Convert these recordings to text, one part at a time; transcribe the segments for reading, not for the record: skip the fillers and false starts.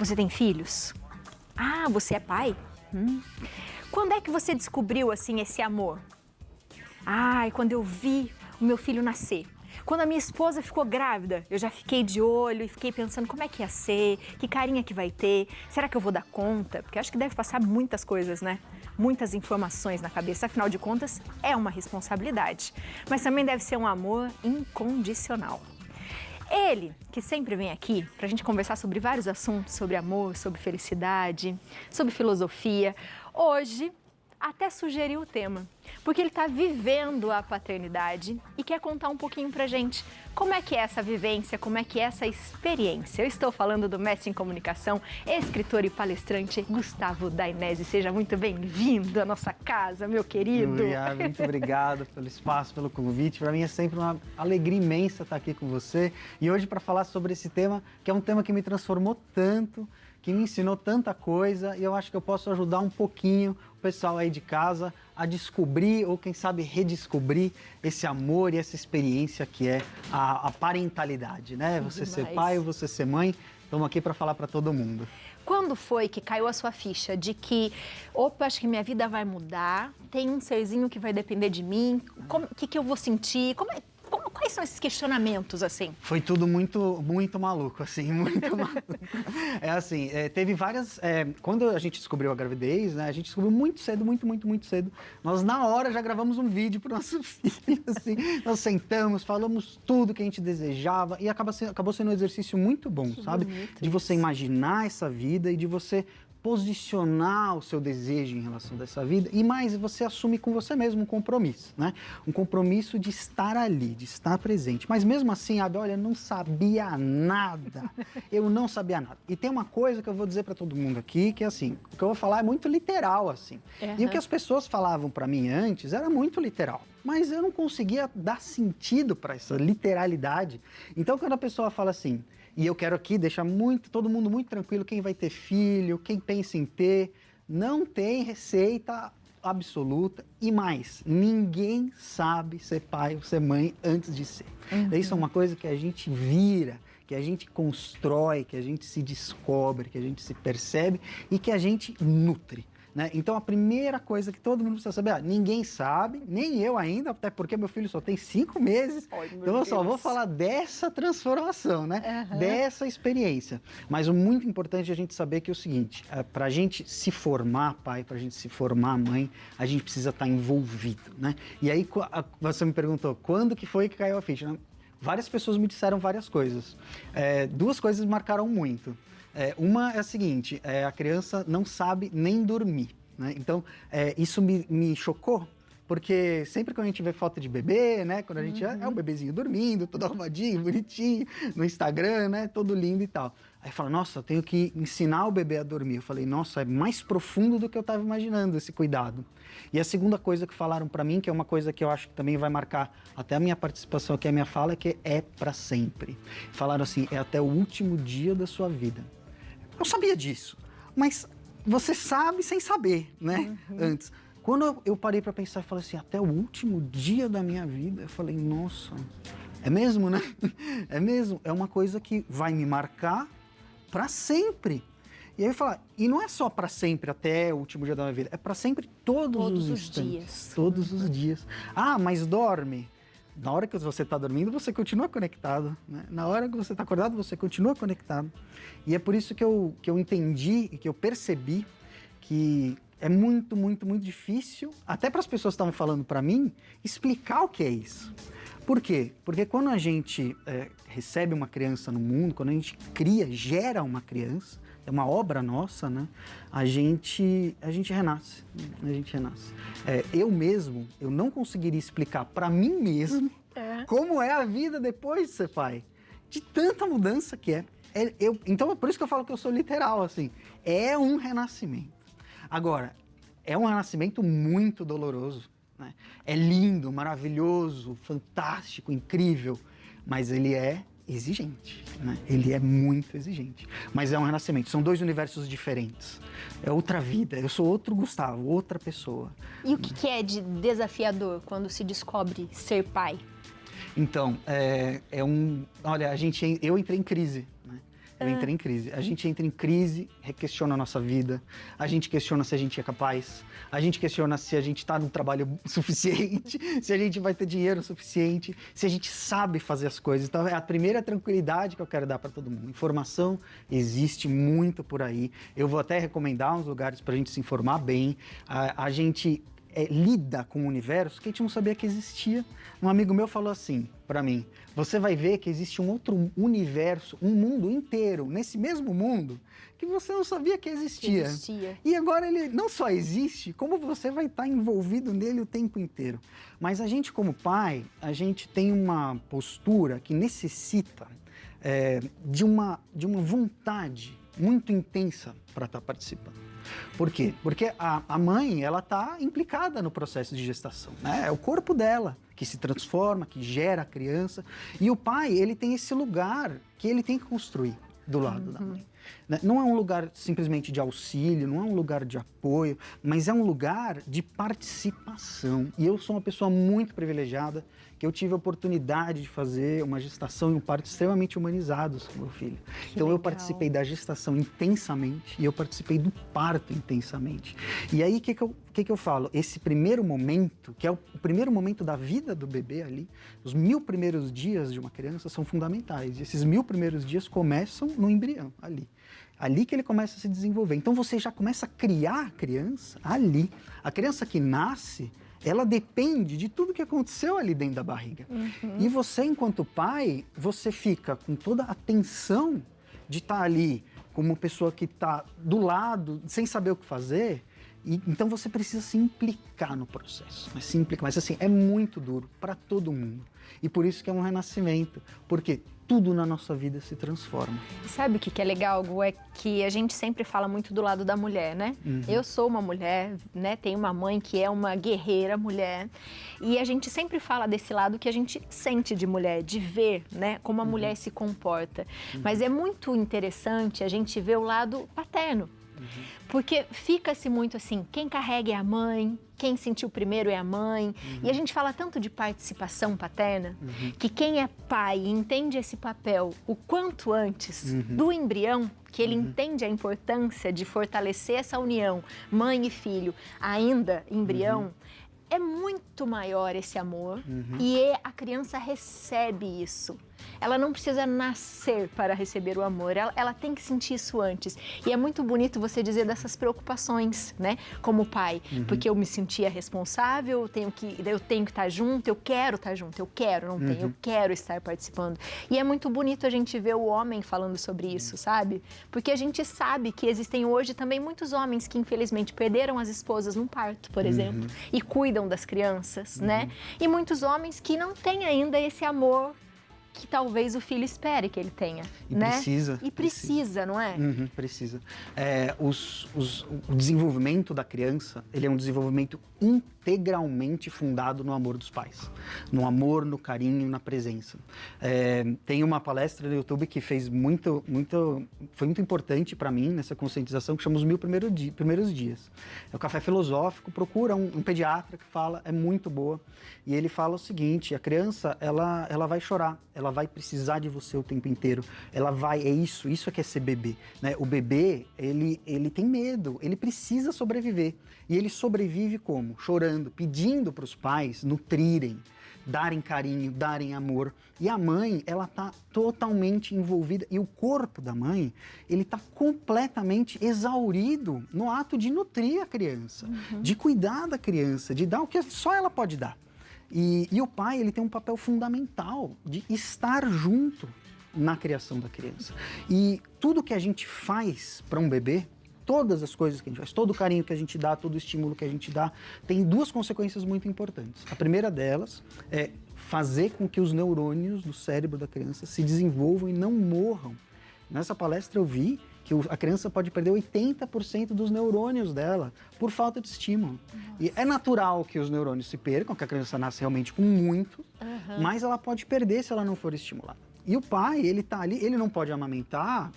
Você tem filhos? Ah, você é pai? Quando é que você descobriu, assim, esse amor? Ai, quando eu vi o meu filho nascer. Quando a minha esposa ficou grávida, eu já fiquei de olho e fiquei pensando como é que ia ser, que carinha que vai ter, será que eu vou dar conta? Porque eu acho que deve passar muitas coisas, né? Muitas informações na cabeça, afinal de contas, é uma responsabilidade. Mas também deve ser um amor incondicional. Ele, que sempre vem aqui pra gente conversar sobre vários assuntos, sobre amor, sobre felicidade, sobre filosofia, hoje até sugeriu o tema, porque ele está vivendo a paternidade e quer contar um pouquinho pra gente como é que é essa vivência, como é que é essa experiência. Eu estou falando do mestre em comunicação, escritor e palestrante Gustavo Dainese. Seja muito bem-vindo à nossa casa, meu querido. Muito obrigado pelo espaço, pelo convite. Para mim é sempre uma alegria imensa estar aqui com você. E hoje para falar sobre esse tema, que é um tema que me transformou tanto, que me ensinou tanta coisa, e eu acho que eu posso ajudar um pouquinho o pessoal aí de casa a descobrir, ou quem sabe redescobrir, esse amor e essa experiência que é a parentalidade, né? Você ser pai ou você ser mãe, estamos aqui para falar para todo mundo. Quando foi que caiu a sua ficha de que, opa, acho que minha vida vai mudar, tem um serzinho que vai depender de mim, o que eu vou sentir, quais são esses questionamentos, assim? Foi tudo muito maluco, assim, muito maluco. Teve várias... quando a gente descobriu a gravidez, né, a gente descobriu muito cedo, muito cedo. Nós, na hora, já gravamos um vídeo pro nosso filho, assim. Nós sentamos, falamos tudo que a gente desejava e acabou sendo um exercício muito bom, sabe? De você imaginar essa vida e de você posicionar o seu desejo em relação a essa vida e mais, você assume com você mesmo um compromisso, né? Um compromisso de estar ali, de estar presente. Mas mesmo assim, olha, eu não sabia nada. Eu não sabia nada. E tem uma coisa que eu vou dizer para todo mundo aqui, que assim, o que eu vou falar é muito literal, assim. E o que as pessoas falavam para mim antes era muito literal. Mas eu não conseguia dar sentido para essa literalidade. Então, quando a pessoa fala assim, e eu quero aqui deixar todo mundo muito tranquilo, quem vai ter filho, quem pensa em ter, não tem receita absoluta e mais, ninguém sabe ser pai ou ser mãe antes de ser. Isso é uma coisa que a gente vira, que a gente constrói, que a gente se descobre, que a gente se percebe e que a gente nutre. Né? Então a primeira coisa que todo mundo precisa saber, ninguém sabe, nem eu ainda, até porque meu filho só tem 5 meses, então eu só vou falar dessa transformação, né? Dessa experiência. Mas o muito importante é a gente saber que é o seguinte, para a gente se formar pai, para a gente se formar mãe, a gente precisa estar envolvido, né? E aí você me perguntou, quando que foi que caiu a ficha? Né? Várias pessoas me disseram várias coisas. 2 coisas marcaram muito. Uma é a seguinte, a criança não sabe nem dormir, né? Então, isso me chocou, porque sempre quando a gente vê foto de bebê, né? Quando a gente é o bebezinho dormindo, todo arrumadinho, bonitinho, no Instagram, né? Todo lindo e tal. Aí fala, nossa, eu tenho que ensinar o bebê a dormir. Eu falei, nossa, é mais profundo do que eu estava imaginando esse cuidado. E a segunda coisa que falaram para mim, que é uma coisa que eu acho que também vai marcar até a minha participação aqui, a minha fala, é que é para sempre. Falaram assim, é até o último dia da sua vida. Eu sabia disso, mas você sabe sem saber, né? Antes. Quando eu parei para pensar e falei assim, até o último dia da minha vida, eu falei, nossa, é mesmo, né? É mesmo, é uma coisa que vai me marcar para sempre. E aí eu falo, e não é só para sempre até o último dia da minha vida, é para sempre todos os dias. Todos os dias. Ah, mas dorme. Na hora que você está dormindo, você continua conectado, né? Na hora que você está acordado, você continua conectado. E é por isso que eu entendi e que eu percebi que é muito difícil, até para as pessoas que estavam falando para mim, explicar o que é isso. Por quê? Porque quando a gente recebe uma criança no mundo, quando a gente gera uma criança, é uma obra nossa, né? A gente renasce, a gente renasce. Eu mesmo, eu não conseguiria explicar para mim mesmo como é a vida depois de ser pai. De tanta mudança que é. Então é por isso que eu falo que eu sou literal, assim. É um renascimento. Agora, é um renascimento muito doloroso, né? É lindo, maravilhoso, fantástico, incrível, mas ele é exigente, né? Ele é muito exigente, mas é um renascimento, são 2 universos diferentes, é outra vida, eu sou outro Gustavo, outra pessoa. E o que é de desafiador quando se descobre ser pai? Então, olha, eu entrei em crise, né? eu entrei em crise. A gente entra em crise, questiona a nossa vida, a gente questiona se a gente é capaz, a gente questiona se a gente está no trabalho suficiente, se a gente vai ter dinheiro suficiente, se a gente sabe fazer as coisas. Então, é a primeira tranquilidade que eu quero dar para todo mundo. Informação existe muito por aí. Eu vou até recomendar uns lugares para a gente se informar bem. A gente lida com o universo que a gente não sabia que existia. Um amigo meu falou assim para mim: você vai ver que existe um outro universo, um mundo inteiro, nesse mesmo mundo, que você não sabia que existia. E agora ele não só existe, como você vai estar envolvido nele o tempo inteiro. Mas a gente, como pai, a gente tem uma postura que necessita de uma vontade muito intensa para estar participando. Por quê? Porque a mãe, ela está implicada no processo de gestação, né? É o corpo dela que se transforma, que gera a criança. E o pai, ele tem esse lugar que ele tem que construir do lado da mãe. Não é um lugar simplesmente de auxílio, não é um lugar de apoio, mas é um lugar de participação. E eu sou uma pessoa muito privilegiada, que eu tive a oportunidade de fazer uma gestação e um parto extremamente humanizados com meu filho. Então eu participei da gestação intensamente e eu participei do parto intensamente. E aí, o que eu falo? Esse primeiro momento, que é o primeiro momento da vida do bebê ali, os 1000 primeiros dias de uma criança são fundamentais. E esses 1000 primeiros dias começam no embrião, ali. Ali que ele começa a se desenvolver. Então você já começa a criar a criança ali. A criança que nasce, ela depende de tudo que aconteceu ali dentro da barriga. E você, enquanto pai, você fica com toda a tensão de estar ali como uma pessoa que está do lado, sem saber o que fazer. Então você precisa se implicar no processo. Mas assim, é muito duro para todo mundo. E por isso que é um renascimento. Porque tudo na nossa vida se transforma. Sabe o que é legal, Gu? É que a gente sempre fala muito do lado da mulher, né? Eu sou uma mulher, né? Tenho uma mãe que é uma guerreira mulher. E a gente sempre fala desse lado que a gente sente de mulher, de ver, né? Como a mulher se comporta. Mas é muito interessante a gente ver o lado paterno. Porque fica-se muito assim, quem carrega é a mãe, quem sentiu primeiro é a mãe. E a gente fala tanto de participação paterna, que quem é pai e entende esse papel o quanto antes do embrião, que ele entende a importância de fortalecer essa união, mãe e filho, ainda embrião, é muito maior esse amor e a criança recebe isso. Ela não precisa nascer para receber o amor, ela tem que sentir isso antes. E é muito bonito você dizer dessas preocupações, né? Como pai, porque eu me sentia responsável, eu tenho que estar junto, eu quero estar junto, eu quero estar participando. E é muito bonito a gente ver o homem falando sobre isso, sabe? Porque a gente sabe que existem hoje também muitos homens que infelizmente perderam as esposas num parto, por exemplo, e cuidam das crianças, né? E muitos homens que não têm ainda esse amor que talvez o filho espere que ele tenha, né? Precisa, não é? Precisa. O desenvolvimento da criança, ele é um desenvolvimento integralmente fundado no amor dos pais. No amor, no carinho, na presença. Tem uma palestra no YouTube que foi muito importante para mim nessa conscientização, que chama Os 1000 Primeiros Dias. É o Café Filosófico, procura um pediatra que fala, é muito boa. E ele fala o seguinte: a criança, ela vai chorar, ela vai precisar de você o tempo inteiro. Isso é que é ser bebê, né? O bebê, ele tem medo, ele precisa sobreviver. E ele sobrevive como? Chorando, pedindo para os pais nutrirem, darem carinho, darem amor. E a mãe, ela está totalmente envolvida. E o corpo da mãe, ele está completamente exaurido no ato de nutrir a criança, de cuidar da criança, de dar o que só ela pode dar. E o pai, ele tem um papel fundamental de estar junto na criação da criança. E tudo que a gente faz para um bebê, todas as coisas que a gente faz, todo o carinho que a gente dá, todo o estímulo que a gente dá, tem 2 consequências muito importantes. A primeira delas é fazer com que os neurônios do cérebro da criança se desenvolvam e não morram. Nessa palestra eu vi que a criança pode perder 80% dos neurônios dela por falta de estímulo. E é natural que os neurônios se percam, que a criança nasce realmente com muito, mas ela pode perder se ela não for estimulada. E o pai, ele tá ali, ele não pode amamentar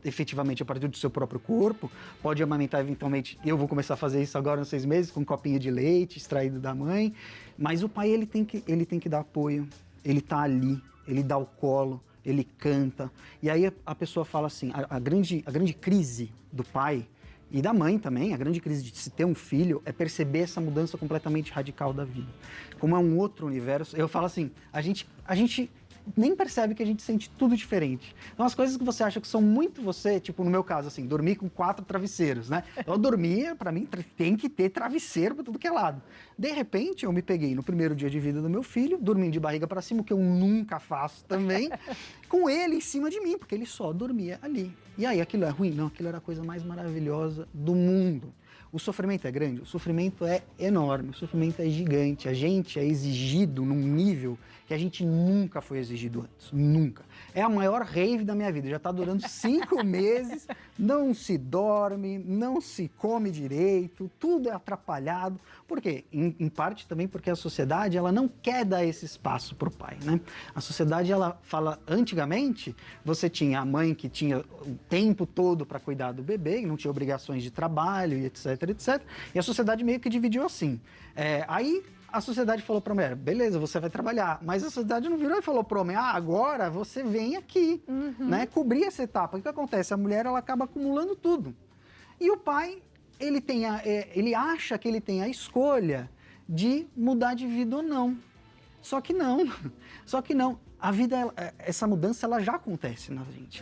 efetivamente a partir do seu próprio corpo, pode amamentar eventualmente, eu vou começar a fazer isso agora nos 6 meses, com um copinho de leite extraído da mãe, mas o pai, ele tem que dar apoio, ele tá ali, ele dá o colo, ele canta. E aí a pessoa fala assim, a grande crise do pai e da mãe também, a grande crise de se ter um filho é perceber essa mudança completamente radical da vida. Como é um outro universo, eu falo assim, a gente nem percebe que a gente sente tudo diferente. Então, as coisas que você acha que são muito você, tipo, no meu caso, assim, dormir com 4 travesseiros, né? Eu dormia, pra mim, tem que ter travesseiro pra tudo que é lado. De repente, eu me peguei no primeiro dia de vida do meu filho, dormindo de barriga pra cima, o que eu nunca faço também, com ele em cima de mim, porque ele só dormia ali. E aí, aquilo é ruim? Não, aquilo era a coisa mais maravilhosa do mundo. O sofrimento é grande? O sofrimento é enorme, o sofrimento é gigante. A gente é exigido num nível que a gente nunca foi exigido antes, nunca. É a maior rave da minha vida, já está durando 5 meses, não se dorme, não se come direito, tudo é atrapalhado. Por quê? Em parte também porque a sociedade ela não quer dar esse espaço para o pai, né? A sociedade ela fala, antigamente, você tinha a mãe que tinha o tempo todo para cuidar do bebê, não tinha obrigações de trabalho e etc, etc. E a sociedade meio que dividiu assim. Aí a sociedade falou para a mulher, beleza, você vai trabalhar. Mas a sociedade não virou e falou para o homem, agora você vem aqui, né, cobrir essa etapa. O que acontece? A mulher ela acaba acumulando tudo. E o pai, ele acha que ele tem a escolha de mudar de vida ou não. Só que não. A vida, essa mudança, ela já acontece na gente.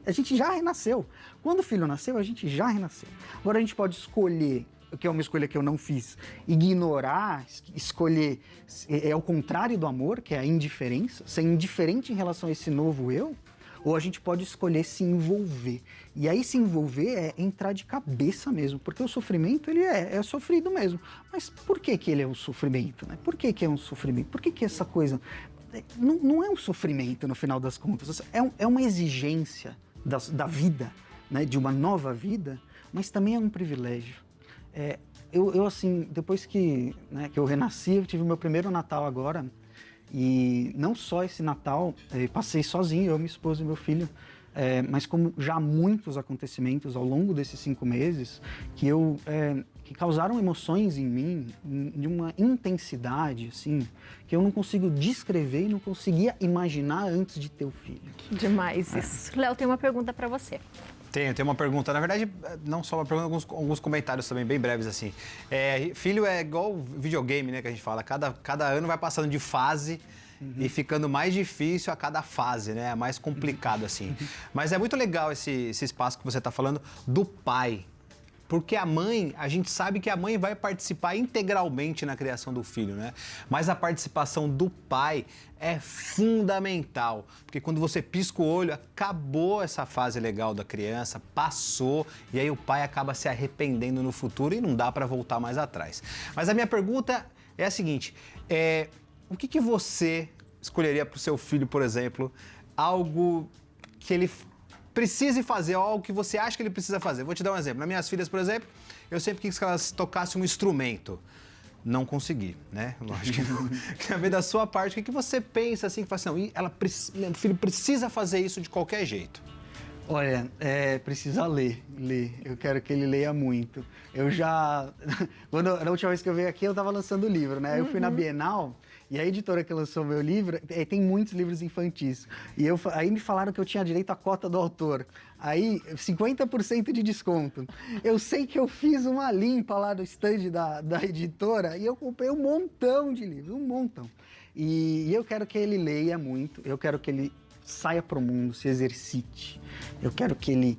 A gente já renasceu. Quando o filho nasceu, a gente já renasceu. Agora a gente pode escolher, que é uma escolha que eu não fiz, ignorar, escolher, é o contrário do amor, que é a indiferença, ser indiferente em relação a esse novo eu, ou a gente pode escolher se envolver. E aí se envolver é entrar de cabeça mesmo, porque o sofrimento ele é sofrido mesmo. Mas por que ele é um sofrimento, né? Por que é um sofrimento? Por que essa coisa... Não é um sofrimento no final das contas, é uma exigência da vida, né? De uma nova vida, mas também é um privilégio. Eu assim, depois que eu renasci, eu tive o meu primeiro Natal agora, e não só esse Natal, passei sozinho, eu, minha esposa e meu filho, mas como já muitos acontecimentos ao longo desses 5 meses, que causaram emoções em mim, de uma intensidade, assim, que eu não consigo descrever e não conseguia imaginar antes de ter o filho. Demais isso. Léo, tem uma pergunta para você. Tem uma pergunta, na verdade, não só uma pergunta, alguns comentários também bem breves, assim. Filho é igual videogame, né, que a gente fala, cada ano vai passando de fase e ficando mais difícil a cada fase, né, é mais complicado, assim. Mas é muito legal esse espaço que você está falando do pai. Porque a mãe, a gente sabe que a mãe vai participar integralmente na criação do filho, né? Mas a participação do pai é fundamental. Porque quando você pisca o olho, acabou essa fase legal da criança, passou, e aí o pai acaba se arrependendo no futuro e não dá para voltar mais atrás. Mas a minha pergunta é a seguinte, o que você escolheria para o seu filho, por exemplo, algo que ele precise fazer, ou algo que você acha que ele precisa fazer? Vou te dar um exemplo. Nas minhas filhas, por exemplo, eu sempre quis que elas tocassem um instrumento. Não consegui, né? Lógico que não. Quer ver da sua parte, o que você pensa assim, que fala assim, não, o filho precisa fazer isso de qualquer jeito? Olha, precisa ler. Eu quero que ele leia muito. Na última vez que eu veio aqui, eu estava lançando o livro, né? Eu fui na Bienal, e a editora que lançou meu livro, tem muitos livros infantis. E aí me falaram que eu tinha direito à cota do autor. Aí, 50% de desconto. Eu sei que eu fiz uma limpa lá do stand da editora e eu comprei um montão de livros, um montão. E eu quero que ele leia muito, eu quero que ele saia para o mundo, se exercite. Eu quero que ele,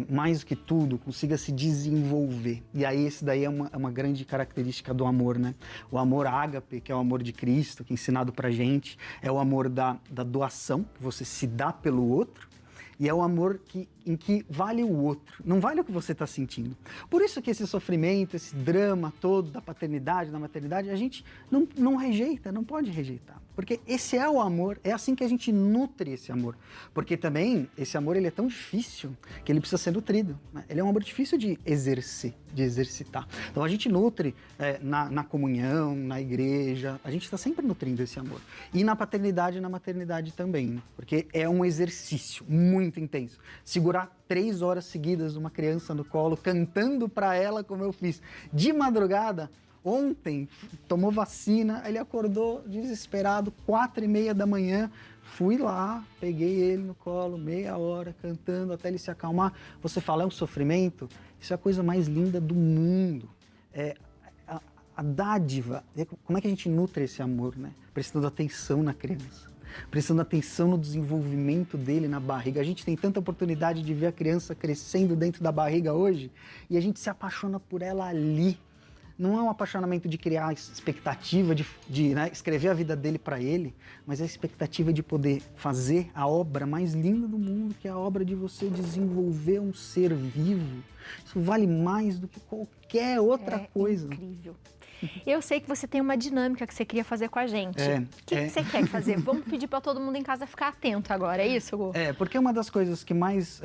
mais do que tudo, consiga se desenvolver. E aí esse daí é uma grande característica do amor, né? O amor ágape, que é o amor de Cristo, que é ensinado pra gente, é o amor da doação, que você se dá pelo outro, e é o amor em que vale o outro, não vale o que você está sentindo. Por isso que esse sofrimento, esse drama todo da paternidade, da maternidade, a gente não rejeita, não pode rejeitar. Porque esse é o amor, é assim que a gente nutre esse amor. Porque também esse amor ele é tão difícil que ele precisa ser nutrido, né? Ele é um amor difícil de exercitar. Então a gente nutre na comunhão, na igreja, a gente está sempre nutrindo esse amor. E na paternidade e na maternidade também, né? Porque é um exercício muito intenso. Segurar 3 horas seguidas uma criança no colo, cantando para ela como eu fiz, de madrugada. Ontem, tomou vacina, ele acordou desesperado, 4h30 da manhã, Fui lá, peguei ele no colo, meia hora, cantando até ele se acalmar. Você fala, é um sofrimento? Isso é a coisa mais linda do mundo. É a dádiva. Como é que a gente nutre esse amor, né? Prestando atenção na criança. Prestando atenção no desenvolvimento dele na barriga. A gente tem tanta oportunidade de ver a criança crescendo dentro da barriga hoje e a gente se apaixona por ela ali. Não é um apaixonamento de criar expectativa, de né, escrever a vida dele para ele, mas é a expectativa de poder fazer a obra mais linda do mundo, que é a obra de você desenvolver um ser vivo. Isso vale mais do que qualquer outra coisa. Incrível. Eu sei que você tem uma dinâmica que você queria fazer com a gente. O que você quer fazer? Vamos pedir para todo mundo em casa ficar atento agora, é isso, Gu? Porque uma das coisas que mais,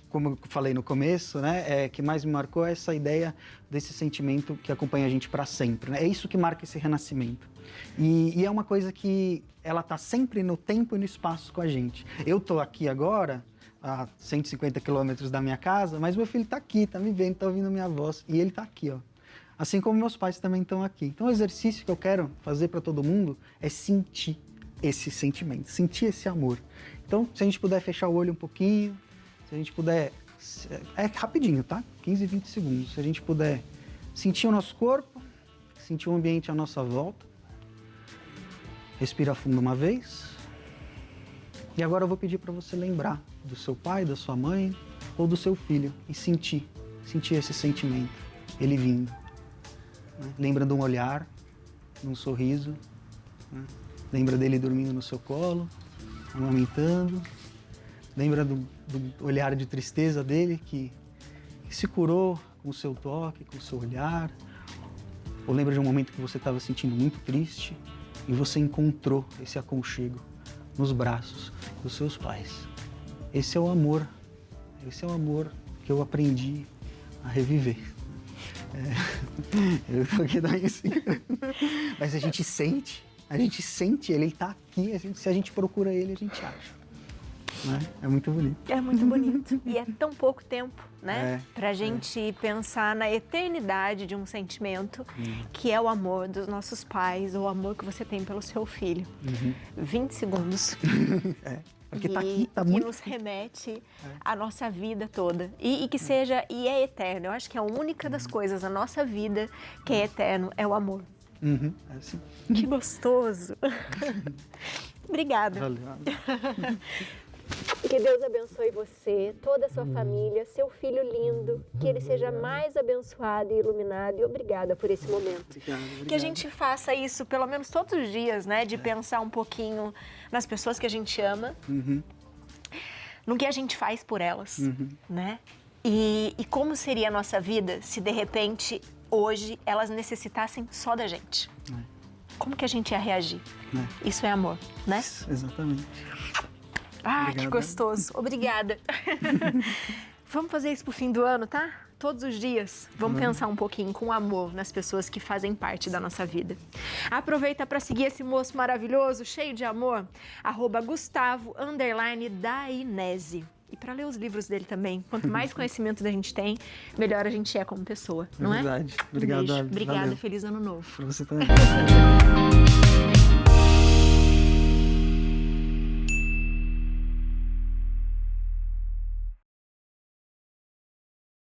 como eu falei no começo, né, que mais me marcou é essa ideia desse sentimento que acompanha a gente para sempre. Né? É isso que marca esse renascimento. E é uma coisa que ela está sempre no tempo e no espaço com a gente. Eu estou aqui agora, a 150 quilômetros da minha casa, mas meu filho está aqui, está me vendo, está ouvindo a minha voz. E ele está aqui, ó. Assim como meus pais também estão aqui. Então o exercício que eu quero fazer para todo mundo é sentir esse sentimento, sentir esse amor. Então, se a gente puder fechar o olho um pouquinho, se a gente puder... É rapidinho, tá? 15, 20 segundos. Se a gente puder sentir o nosso corpo, sentir o ambiente à nossa volta. Respira fundo uma vez. E agora eu vou pedir para você lembrar do seu pai, da sua mãe ou do seu filho e sentir esse sentimento, ele vindo. Né? Lembra de um olhar, de um sorriso. Né? Lembra dele dormindo no seu colo, amamentando. Lembra do olhar de tristeza dele que se curou com o seu toque, com o seu olhar. Ou lembra de um momento que você estava se sentindo muito triste e você encontrou esse aconchego nos braços dos seus pais. Esse é o amor que eu aprendi a reviver. Eu tô aqui daí assim, mas a gente sente ele está aqui, se a gente procura ele, a gente acha. Né? É muito bonito. É muito bonito. E é tão pouco tempo, né? Pra gente pensar na eternidade de um sentimento que é o amor dos nossos pais, ou o amor que você tem pelo seu filho. 20 segundos. Porque tá aqui, tá muito... Que nos remete à nossa vida toda. E que seja, e é eterno. Eu acho que a única das coisas na nossa vida que é eterno é o amor. É assim. Que gostoso. Obrigada. Valeu. Que Deus abençoe você, toda a sua família, seu filho lindo, que ele seja mais abençoado e iluminado, e obrigada por esse momento. Obrigado. Que a gente faça isso pelo menos todos os dias, né, de pensar um pouquinho nas pessoas que a gente ama, no que a gente faz por elas, né, e como seria a nossa vida se de repente hoje elas necessitassem só da gente. Como que a gente ia reagir? Isso é amor, né? Exatamente. Ah, Obrigado. que gostoso. Obrigada. Vamos fazer isso pro fim do ano, tá? Todos os dias. Vamos pensar um pouquinho com amor nas pessoas que fazem parte da nossa vida. Aproveita para seguir esse moço maravilhoso, cheio de amor, @Gustavo_Dainese. E para ler os livros dele também. Quanto mais conhecimento da gente tem, melhor a gente é como pessoa, não é? Verdade. Obrigado. Um beijo. Obrigada. Valeu. Feliz ano novo. Pra você também.